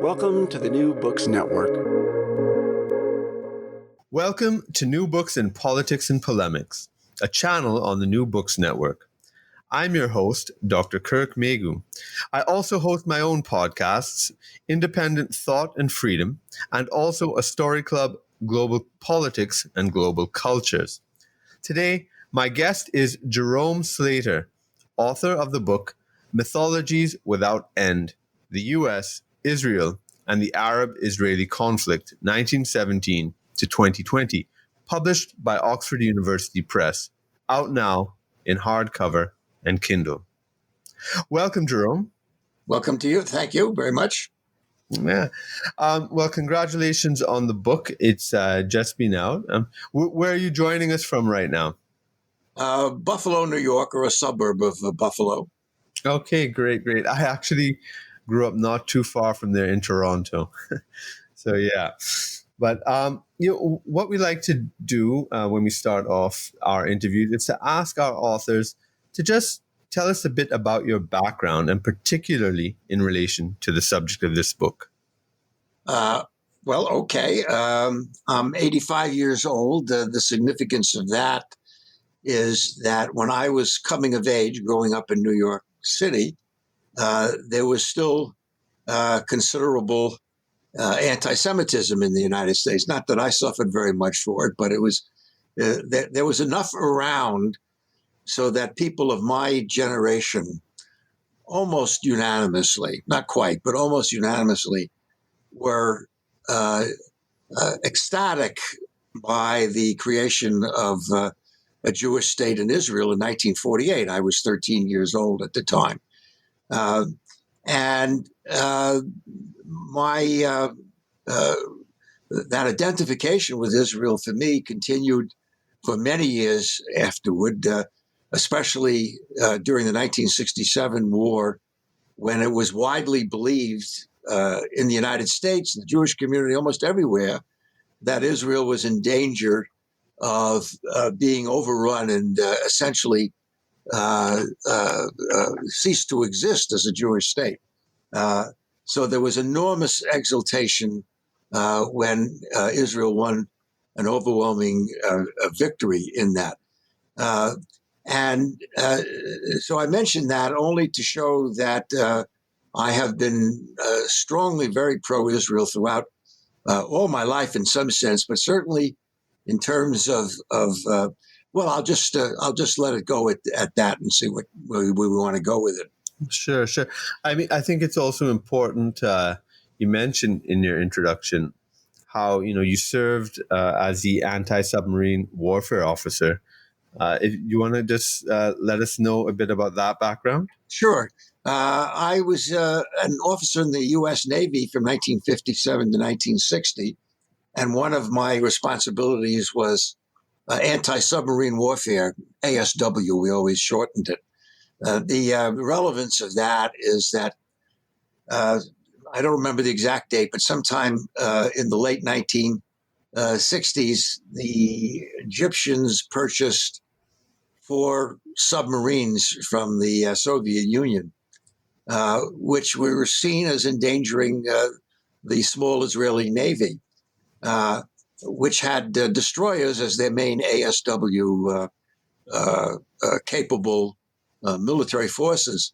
Welcome to the New Books Network. Welcome to New Books in Politics and Polemics, a channel on the New Books Network. I'm your host, Dr. Kirk Megu. I also host my own podcasts, Independent Thought and Freedom, and also a story club, Global Politics and Global Cultures. Today, my guest is Jerome Slater, author of the book Mythologies Without End, the U.S., Israel, and the Arab-Israeli Conflict, 1917 to 2020, published by Oxford University Press, out now in hardcover and Kindle. Welcome, Jerome. Welcome to you. Thank you very much. Yeah. Well, congratulations on the book. It's just been out. Where are you joining us from right now? Buffalo, New York, or a suburb of Buffalo. Okay, great. I actually grew up not too far from there in Toronto. So, yeah. But what we like to do when we start off our interviews is to ask our authors to just tell us a bit about your background, and particularly in relation to the subject of this book. Okay. I'm 85 years old. The significance of that is that when I was coming of age, growing up in New York City, there was still considerable anti-Semitism in the United States. Not that I suffered very much for it, but it was there was enough around so that people of my generation almost unanimously, not quite, but almost unanimously, were ecstatic by the creation of a Jewish state in Israel in 1948. I was 13 years old at the time. That identification with Israel for me continued for many years afterward, especially during the 1967 war, when it was widely believed in the United States, in the Jewish community, almost everywhere, that Israel was in danger of being overrun and essentially cease to exist as a Jewish state. So there was enormous exultation when Israel won an overwhelming victory in that. So I mentioned that only to show that I have been strongly very pro-Israel throughout all my life in some sense, but certainly in terms of I'll just let it go at that and see where we want to go with it. Sure. I mean, I think it's also important. You mentioned in your introduction how you served as the anti-submarine warfare officer. If you want to just let us know a bit about that background. Sure. I was an officer in the U.S. Navy from 1957 to 1960, and one of my responsibilities was anti-submarine warfare, ASW. We always shortened it. The relevance of that is that I don't remember the exact date, but sometime in the late 1960s, the Egyptians purchased 4 submarines from the Soviet Union, which were seen as endangering the small Israeli Navy, which had destroyers as their main ASW capable military forces.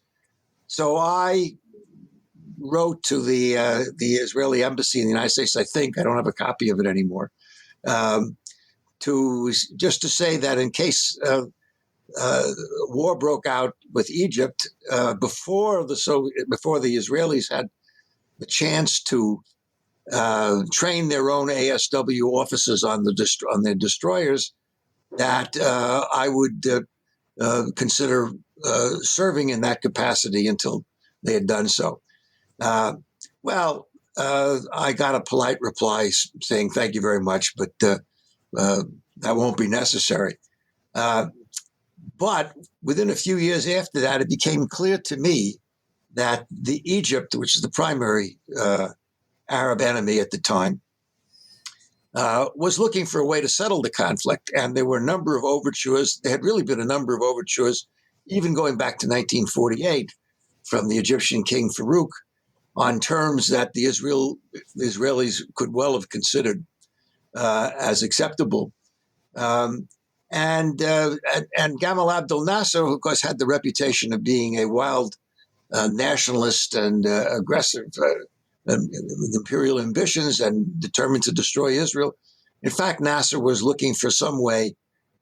So I wrote to the Israeli embassy in the United States. I think I don't have a copy of it anymore. To say that in case war broke out with Egypt before the Israelis had the chance to train their own ASW officers on their destroyers, that I would consider serving in that capacity until they had done so. I got a polite reply saying thank you very much, but that won't be necessary. But within a few years after that, it became clear to me that the Egypt, which is the primary Arab enemy at the time, was looking for a way to settle the conflict. And there were a number of overtures. There had really been a number of overtures, even going back to 1948, from the Egyptian king Farouk, on terms that the Israelis could well have considered as acceptable. And Gamal Abdel Nasser, who of course had the reputation of being a wild nationalist and aggressive, with imperial ambitions and determined to destroy Israel. In fact, Nasser was looking for some way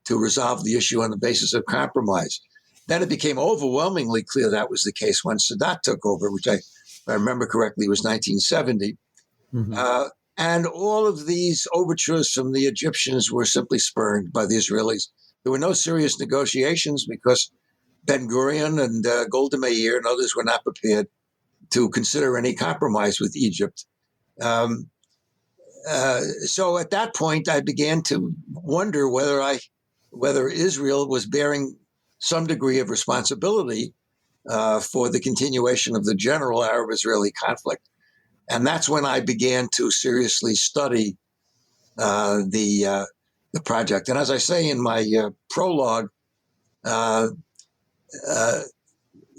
to resolve the issue on the basis of compromise. Then it became overwhelmingly clear that was the case when Sadat took over, which if I remember correctly, was 1970. Mm-hmm. And all of these overtures from the Egyptians were simply spurned by the Israelis. There were no serious negotiations because Ben Gurion and Golda Meir and others were not prepared to consider any compromise with Egypt. So at that point, I began to wonder whether Israel was bearing some degree of responsibility for the continuation of the general Arab-Israeli conflict. And that's when I began to seriously study the project. And as I say in my prologue,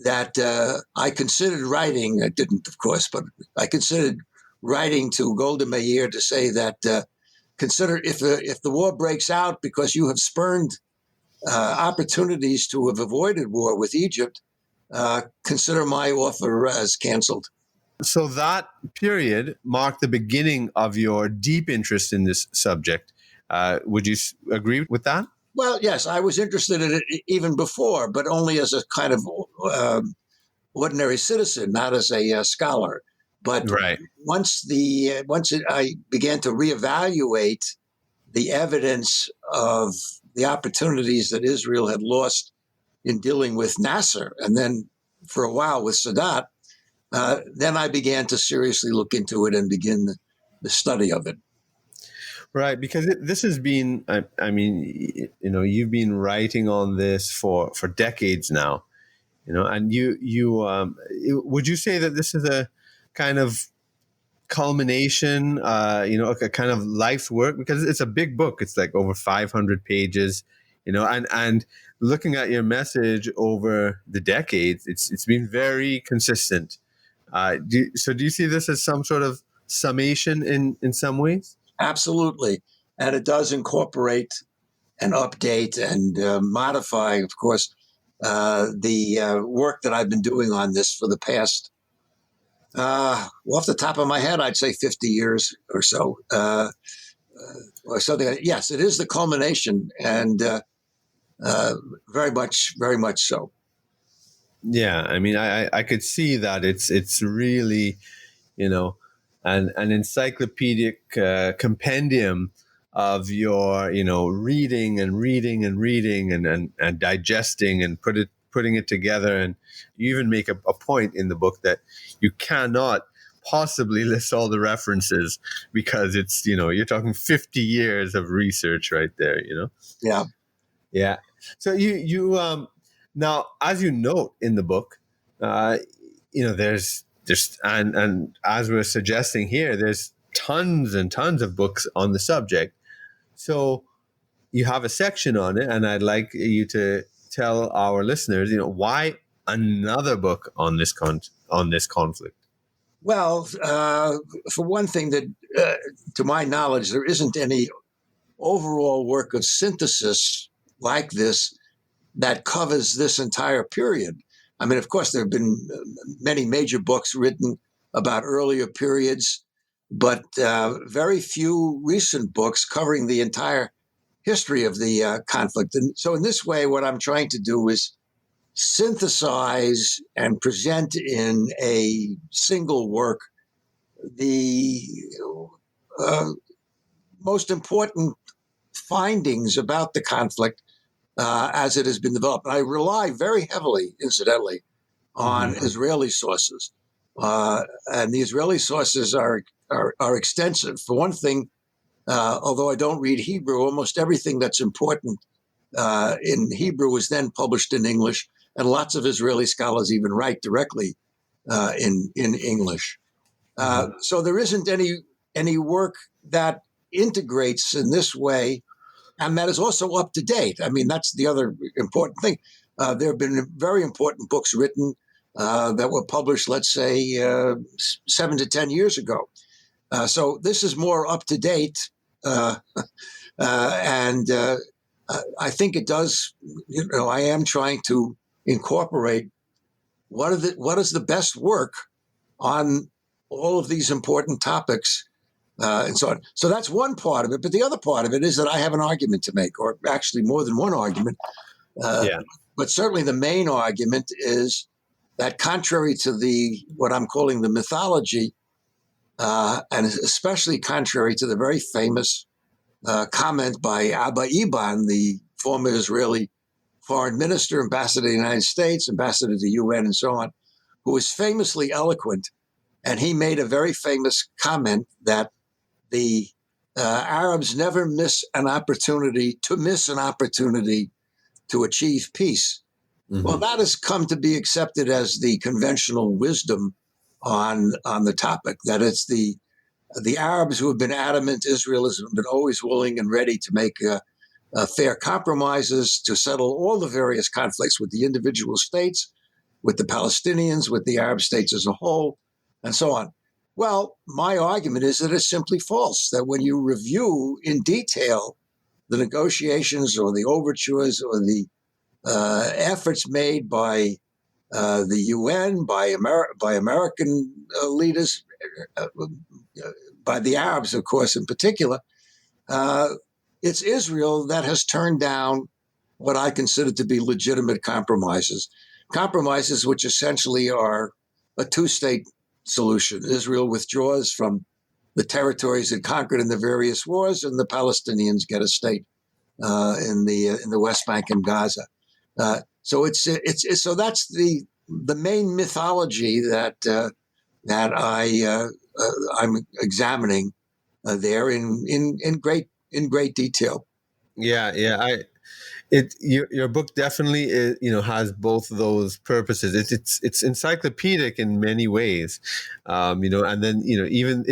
that I considered writing, I didn't, of course, but I considered writing to Golda Meir to say that consider if the war breaks out because you have spurned opportunities to have avoided war with Egypt, consider my offer as canceled. So that period marked the beginning of your deep interest in this subject. Would you agree with that? Well, yes, I was interested in it even before, but only as a kind of ordinary citizen, not as a scholar. But right. I began to reevaluate the evidence of the opportunities that Israel had lost in dealing with Nasser, and then for a while with Sadat, then I began to seriously look into it and begin the study of it. Right, because this has been, I mean, you've been writing on this for decades now, and you would you say that this is a kind of culmination, a kind of life's work? Because it's a big book. It's like over 500 pages, and looking at your message over the decades, it's been very consistent. Do you see this as some sort of summation in some ways? Absolutely. And it does incorporate and update and modify, of course, the work that I've been doing on this for the past, off the top of my head, I'd say 50 years or so. Or something. Yes, it is the culmination, and very much so. Yeah, I mean, I could see that it's really, an encyclopedic compendium of your, reading and digesting and putting it together. And you even make a point in the book that you cannot possibly list all the references because it's, you're talking 50 years of research right there, Yeah. Yeah. So you now, as you note in the book, there's and as we're suggesting here, there's tons and tons of books on the subject. So you have a section on it, and I'd like you to tell our listeners, why another book on this conflict. Well, for one thing, that to my knowledge, there isn't any overall work of synthesis like this that covers this entire period. I mean, of course, there have been many major books written about earlier periods, but very few recent books covering the entire history of the conflict. And so in this way, what I'm trying to do is synthesize and present in a single work the most important findings about the conflict as it has been developed. I rely very heavily, incidentally, on Israeli sources. And the Israeli sources are extensive. For one thing, although I don't read Hebrew, almost everything that's important in Hebrew was then published in English, and lots of Israeli scholars even write directly in English. So there isn't any work that integrates in this way, and that is also up to date. I mean, that's the other important thing. There have been very important books written that were published, let's say, 7 to 10 years ago. So this is more up to date, and I think it does. I am trying to incorporate what is the best work on all of these important topics, and so on. So that's one part of it. But the other part of it is that I have an argument to make, or actually more than one argument. Yeah. But certainly the main argument is that contrary to what I'm calling the mythology, and especially contrary to the very famous comment by Abba Eban, the former Israeli foreign minister, ambassador to the United States, ambassador to the UN, and so on, who was famously eloquent. And he made a very famous comment that the Arabs never miss an opportunity to achieve peace. Mm-hmm. Well, that has come to be accepted as the conventional wisdom on the topic, that it's the Arabs who have been adamant. Israel has been always willing and ready to make fair compromises to settle all the various conflicts with the individual states, with the Palestinians, with the Arab states as a whole, and so on. Well, my argument is that it's simply false, that when you review in detail the negotiations or the overtures or the efforts made by the UN, by American leaders, by the Arabs, of course, in particular, it's Israel that has turned down what I consider to be legitimate compromises which essentially are a two-state solution. Israel withdraws from the territories it conquered in the various wars, and the Palestinians get a state in the West Bank and Gaza. So so that's the main mythology that I'm examining there in great detail. Yeah. Your book definitely is, has both of those purposes. It's encyclopedic in many ways, and then even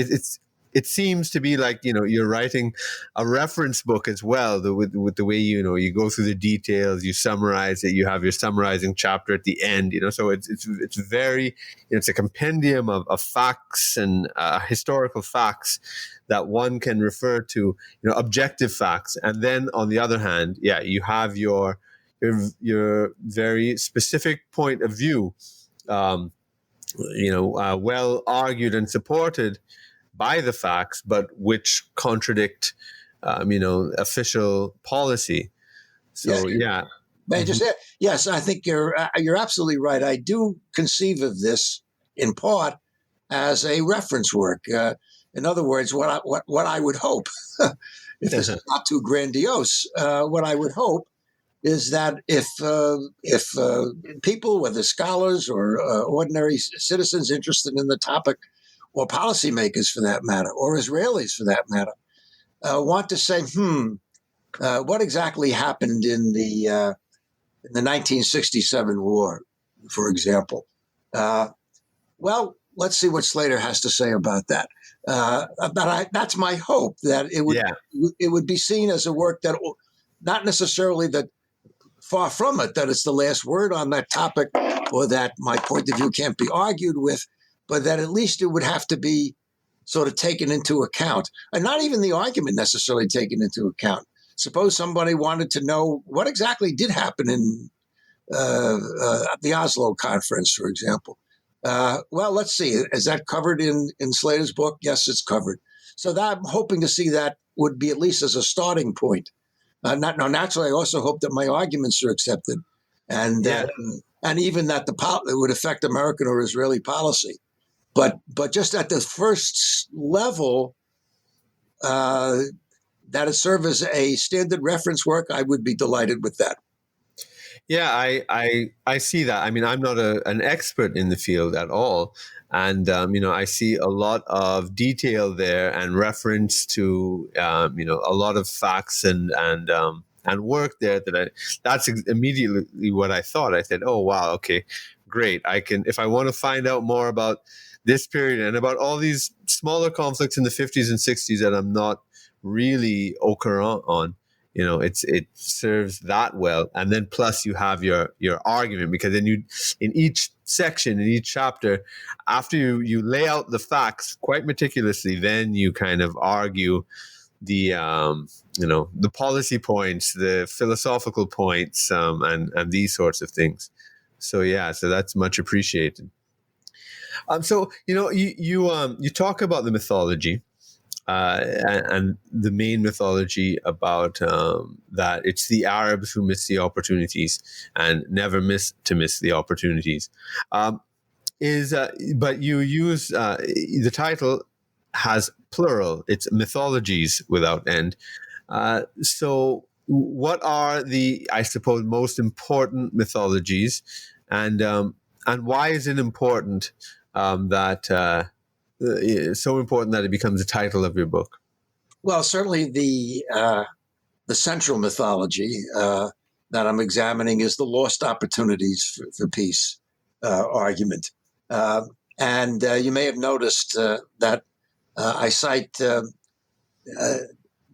it seems to be like you're writing a reference book as well. With the way you go through the details, you summarize it. You have your summarizing chapter at the end. So it's very it's a compendium of facts and historical facts that one can refer to, objective facts. And then on the other hand, you have your very specific point of view, well argued and supported by the facts, but which contradict, official policy. So yeah. May I just say, yes, I think you're absolutely right. I do conceive of this in part as a reference work. In other words, what I would hope, if this is not too grandiose, what I would hope is that if people, whether scholars or ordinary citizens interested in the topic, or policymakers for that matter, or Israelis for that matter, want to say, what exactly happened in the 1967 war, for example? Well, let's see what Slater has to say about that. But that's my hope, that it would be seen as a work that, not necessarily that, far from it, that it's the last word on that topic, or that my point of view can't be argued with, but that at least it would have to be sort of taken into account, and not even the argument necessarily taken into account. Suppose somebody wanted to know what exactly did happen in the Oslo conference, for example. Well, let's see. Is that covered in Slater's book? Yes, it's covered. So that I'm hoping to see that would be at least as a starting point. Naturally, I also hope that my arguments are accepted, and even that it would affect American or Israeli policy. But just at the first level, that it serve as a standard reference work, I would be delighted with that. Yeah, I see that. I mean, I'm not an expert in the field at all. And, I see a lot of detail there and reference to, a lot of facts and work there that's immediately what I thought. I said, oh, wow, okay, great. If I want to find out more about this period and about all these smaller conflicts in the 50s and 60s that I'm not really au courant on, it serves that well. And then plus you have your argument, because then in each section, in each chapter, after you lay out the facts quite meticulously, then you kind of argue the the policy points, the philosophical points, and these sorts of things. So that's much appreciated. So you talk about the mythology, and the main mythology about that it's the Arabs who miss the opportunities and never miss the opportunities. But you use the title has plural. It's Mythologies Without End. So what are the, I suppose, most important mythologies, and why is it important that so important that it becomes the title of your book? Well, certainly the central mythology that I'm examining is the lost opportunities for peace argument. And you may have noticed that I cite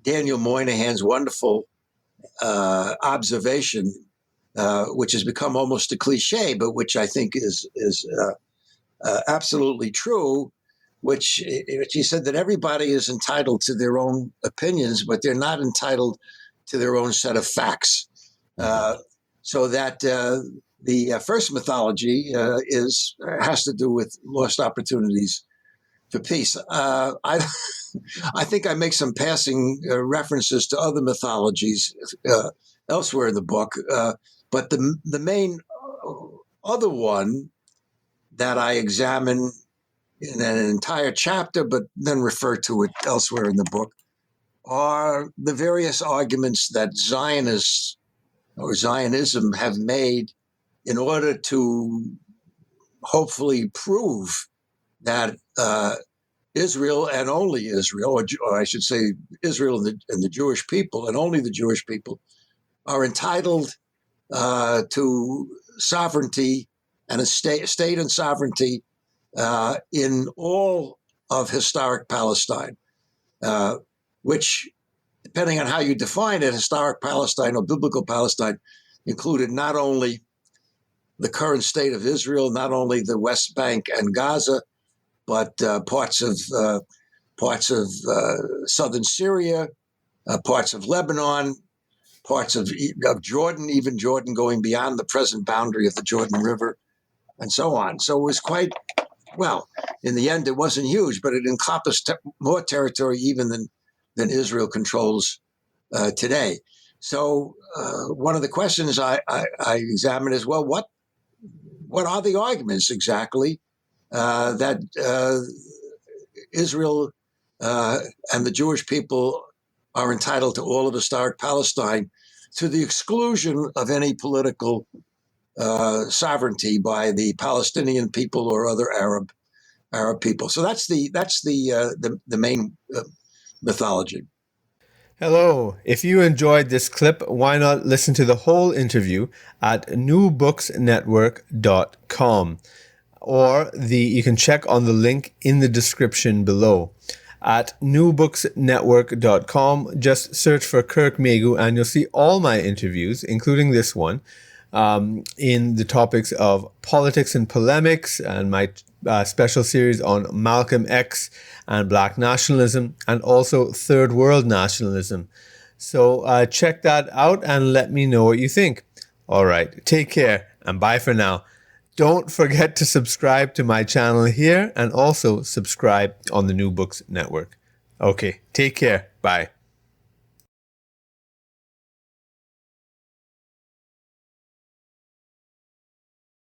Daniel Moynihan's wonderful observation, which has become almost a cliche, but which I think is absolutely true, which he said that everybody is entitled to their own opinions, but they're not entitled to their own set of facts. So that the first mythology has to do with lost opportunities for peace. I think I make some passing references to other mythologies elsewhere in the book, but the main other one that I examine in an entire chapter, but then refer to it elsewhere in the book, are the various arguments that Zionists or Zionism have made in order to hopefully prove that Israel and only Israel, or I should say Israel and the Jewish people, and only the Jewish people, are entitled to sovereignty and a state and sovereignty in all of historic Palestine, which, depending on how you define it, historic Palestine or biblical Palestine included not only the current state of Israel, not only the West Bank and Gaza, but parts of southern Syria, parts of Lebanon, parts of Jordan, even Jordan going beyond the present boundary of the Jordan River, and so on. So it was quite, well, in the end, it wasn't huge, but it encompassed more territory even than Israel controls today. So one of the questions I examine is, well, what are the arguments exactly that Israel and the Jewish people are entitled to all of historic Palestine, to the exclusion of any political sovereignty by the Palestinian people or other Arab people. So that's the main mythology. Hello. If you enjoyed this clip, why not listen to the whole interview at newbooksnetwork.com, or you can check on the link in the description below. At newbooksnetwork.com, just search for Kirk Megu and you'll see all my interviews, including this one, in the topics of politics and polemics, and my special series on Malcolm X and Black nationalism, and also Third World nationalism. So check that out and let me know what you think. All right, take care and bye for now. Don't forget to subscribe to my channel here and also subscribe on the New Books Network. Okay, take care. Bye.